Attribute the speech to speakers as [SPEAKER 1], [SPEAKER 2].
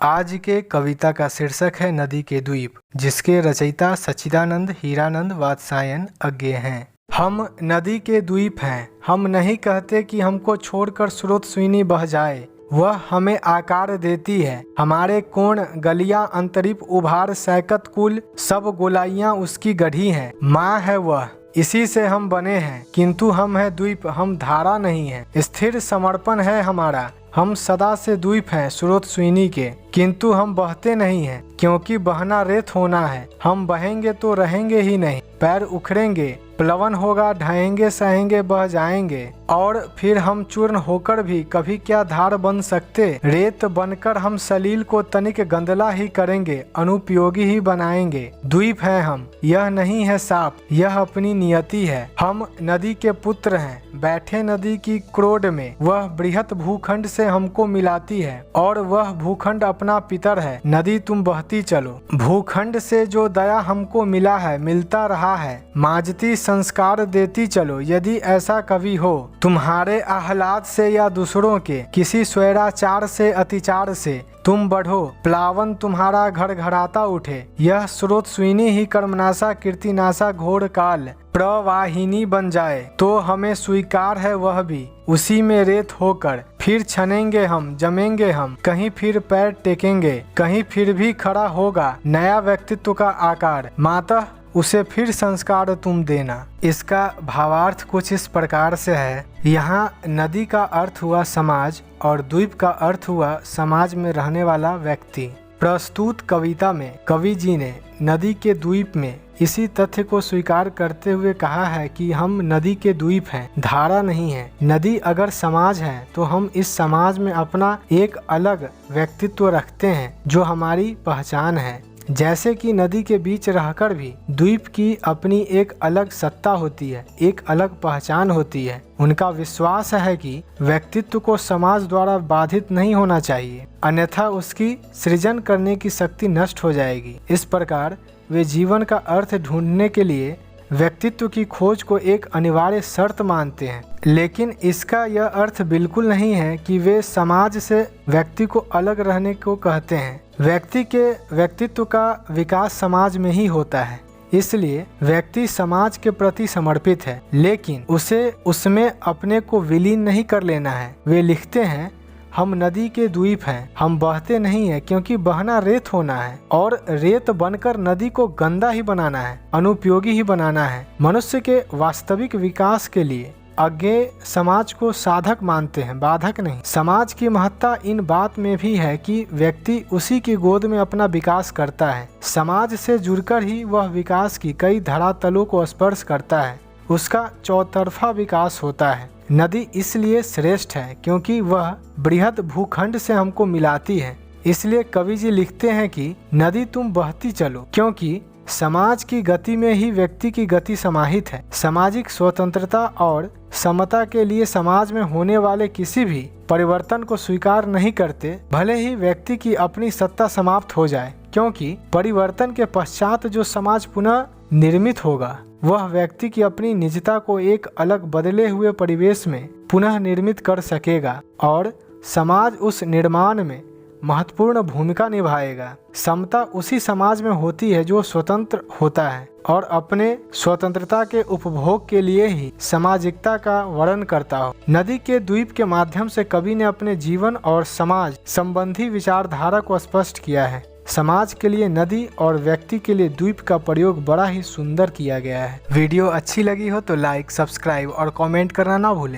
[SPEAKER 1] आज के कविता का शीर्षक है नदी के द्वीप, जिसके रचयिता सच्चिदानंद हीरानंद वात्स्यायन अज्ञेय हैं। हम नदी के द्वीप हैं। हम नहीं कहते कि हमको छोड़कर स्रोत स्विनी बह जाए। वह हमें आकार देती है। हमारे कोण गलियां अंतरिप उभार सैकत कुल सब गोलाइयां उसकी गढ़ी हैं। माँ है वह, इसी से हम बने हैं, किंतु हम है द्वीप, हम धारा नहीं है। स्थिर समर्पण है हमारा। हम सदा से द्वीप हैं स्रोत स्विनी के, किंतु हम बहते नहीं हैं, क्योंकि बहना रेत होना है। हम बहेंगे तो रहेंगे ही नहीं, पैर उखड़ेंगे, प्लवन होगा, ढहेंगे सहेंगे बह जाएंगे। और फिर हम चूर्ण होकर भी कभी क्या धार बन सकते। रेत बनकर हम सलील को तनिक गंदला ही करेंगे, अनुपयोगी ही बनाएंगे। द्वीप हैं हम, यह नहीं है साप, यह अपनी नियति है। हम नदी के पुत्र हैं, बैठे नदी की क्रोड में। वह बृहत भूखंड से हमको मिलाती है, और वह भूखंड अपना पितर है। नदी तुम बहती चलो। भूखंड से जो दया हमको मिला है, मिलता रहा है, माजती संस्कार देती चलो। यदि ऐसा कभी हो तुम्हारे आह्लाद से या दूसरों के किसी स्वैराचार से अतिचार से, तुम बढ़ो, प्लावन तुम्हारा घर घराता उठे। यह स्रोत स्विनी ही कर्मनाशा कीर्तिनाशा घोर काल प्रवाहिनी बन जाए, तो हमें स्वीकार है वह भी। उसी में रेत होकर फिर छनेंगे हम, जमेंगे हम, कहीं फिर पैर टेकेंगे, कहीं फिर भी खड़ा होगा नया व्यक्तित्व का आकार। मातः उसे फिर संस्कार तुम देना। इसका भावार्थ कुछ इस प्रकार से है। यहाँ नदी का अर्थ हुआ समाज और द्वीप का अर्थ हुआ समाज में रहने वाला व्यक्ति। प्रस्तुत कविता में कवि जी ने नदी के द्वीप में इसी तथ्य को स्वीकार करते हुए कहा है कि हम नदी के द्वीप हैं, धारा नहीं है। नदी अगर समाज है तो हम इस समाज में अपना एक अलग व्यक्तित्व रखते हैं जो हमारी पहचान है। जैसे कि नदी के बीच रहकर भी द्वीप की अपनी एक अलग सत्ता होती है, एक अलग पहचान होती है। उनका विश्वास है कि व्यक्तित्व को समाज द्वारा बाधित नहीं होना चाहिए, अन्यथा उसकी सृजन करने की शक्ति नष्ट हो जाएगी। इस प्रकार वे जीवन का अर्थ ढूंढने के लिए व्यक्तित्व की खोज को एक अनिवार्य शर्त मानते हैं। लेकिन इसका यह अर्थ बिल्कुल नहीं है कि वे समाज से व्यक्ति को अलग रहने को कहते हैं। व्यक्ति के व्यक्तित्व का विकास समाज में ही होता है, इसलिए व्यक्ति समाज के प्रति समर्पित है, लेकिन उसे उसमें अपने को विलीन नहीं कर लेना है। वे लिखते हैं, हम नदी के द्वीप हैं, हम बहते नहीं हैं, क्योंकि बहना रेत होना है, और रेत बनकर नदी को गंदा ही बनाना है, अनुपयोगी ही बनाना है। मनुष्य के वास्तविक विकास के लिए अज्ञेय समाज को साधक मानते हैं, बाधक नहीं। समाज की महत्ता इन बात में भी है कि व्यक्ति उसी की गोद में अपना विकास करता है। समाज से जुड़कर ही वह विकास की कई धरातलों को स्पर्श करता है, उसका चौतरफा विकास होता है। नदी इसलिए श्रेष्ठ है क्योंकि वह बृहत भूखंड से हमको मिलाती है। इसलिए कवि जी लिखते हैं कि नदी तुम बहती चलो, क्योंकि समाज की गति में ही व्यक्ति की गति समाहित है। सामाजिक स्वतंत्रता और समता के लिए समाज में होने वाले किसी भी परिवर्तन को स्वीकार नहीं करते, भले ही व्यक्ति की अपनी सत्ता समाप्त हो जाए, क्योंकि परिवर्तन के पश्चात जो समाज पुनः निर्मित होगा वह व्यक्ति की अपनी निजता को एक अलग बदले हुए परिवेश में पुनः निर्मित कर सकेगा, और समाज उस निर्माण में महत्वपूर्ण भूमिका निभाएगा। समता उसी समाज में होती है जो स्वतंत्र होता है और अपने स्वतंत्रता के उपभोग के लिए ही सामाजिकता का वर्णन करता हो। नदी के द्वीप के माध्यम से कवि ने अपने जीवन और समाज संबंधी विचारधारा को स्पष्ट किया है। समाज के लिए नदी और व्यक्ति के लिए द्वीप का प्रयोग बड़ा ही सुंदर किया गया है। वीडियो अच्छी लगी हो तो लाइक, सब्सक्राइब और कमेंट करना ना भूलें।